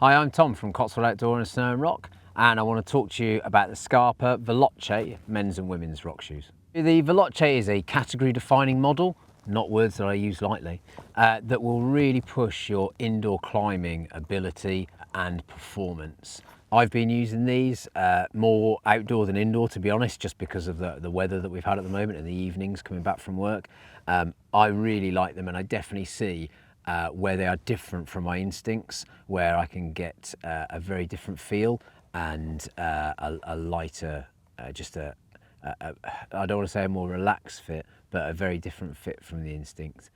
Hi, I'm Tom from Cotswold Outdoor and Snow and Rock, and I want to talk to you about the Scarpa Veloce men's and women's rock shoes. The Veloce is a category defining model, not words that I use lightly, that will really push your indoor climbing ability and performance. I've been using these more outdoor than indoor, to be honest, just because of the weather that we've had at the moment and the evenings coming back from work. I really like them, and I definitely see where they are different from my instincts, where I can get a very different feel and a lighter, I don't want to say a more relaxed fit, but a very different fit from the instinct,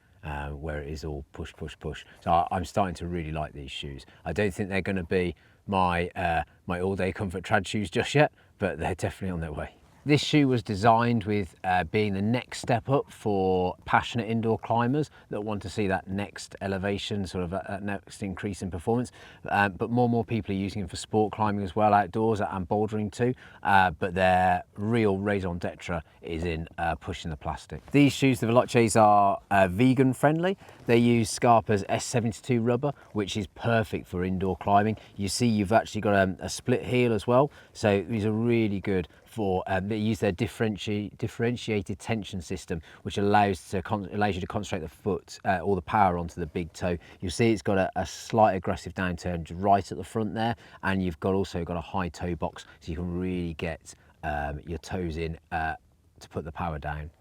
where it is all push, push, push. So I'm starting to really like these shoes. I don't think they're going to be my all-day comfort trad shoes just yet, but they're definitely on their way. This shoe was designed with being the next step up for passionate indoor climbers that want to see that next elevation, sort of a next increase in performance. But more and more people are using them for sport climbing as well, outdoors and bouldering too. But their real raison d'etre is in pushing the plastic. These shoes, the Veloces, are vegan friendly. They use Scarpa's S72 rubber, which is perfect for indoor climbing. You see you've actually got a split heel as well. So these are really good for, they use their differentiated tension system, which allows you to concentrate the foot, all the power onto the big toe. You'll see it's got a slight aggressive downturn right at the front there, and you've also got a high toe box, so you can really get your toes in to put the power down.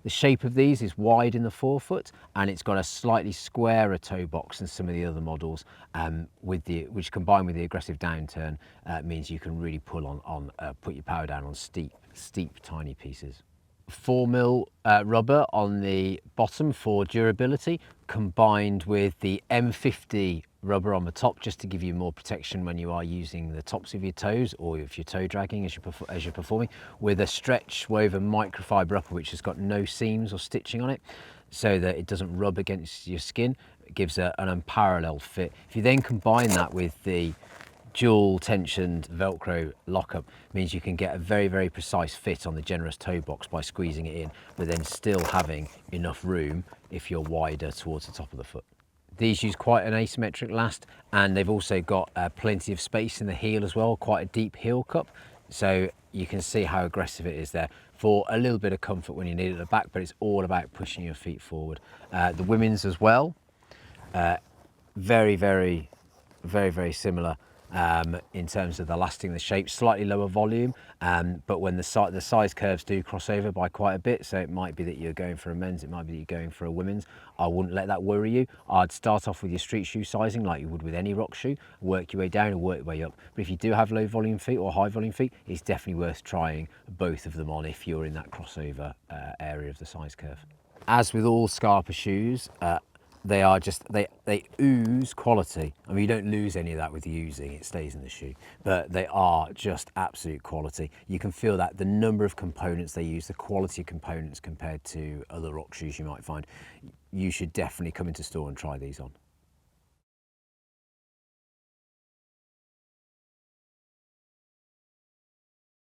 The shape of these is wide in the forefoot, and it's got a slightly squarer toe box than some of the other models, which combined with the aggressive downturn means you can really pull on put your power down on steep tiny pieces. 4mm rubber on the bottom for durability, combined with the M50 rubber on the top, just to give you more protection when you are using the tops of your toes, or if you're toe dragging as you're performing, with a stretch woven microfiber upper which has got no seams or stitching on it, so that it doesn't rub against your skin. It gives an unparalleled fit. If you then combine that with the dual tensioned velcro lockup, means you can get a very, very precise fit on the generous toe box by squeezing it in, but then still having enough room if you're wider towards the top of the foot. These use quite an asymmetric last, and they've also got plenty of space in the heel as well, quite a deep heel cup, so you can see how aggressive it is there for a little bit of comfort when you need it at the back, but it's all about pushing your feet forward. The women's as well, very, very, very, very similar in terms of the lasting, the shape, slightly lower volume, but when the size curves do cross over by quite a bit, so it might be that you're going for a men's, it might be that you're going for a women's. I wouldn't let that worry you. I'd start off with your street shoe sizing like you would with any rock shoe, work your way down and work your way up. But if you do have low volume feet or high volume feet, it's definitely worth trying both of them on if you're in that crossover area of the size curve. As with all Scarpa shoes, they are just, they ooze quality. I mean, you don't lose any of that with using, it stays in the shoe, but they are just absolute quality. You can feel that, the number of components they use, the quality of components compared to other rock shoes you might find. You should definitely come into store and try these on.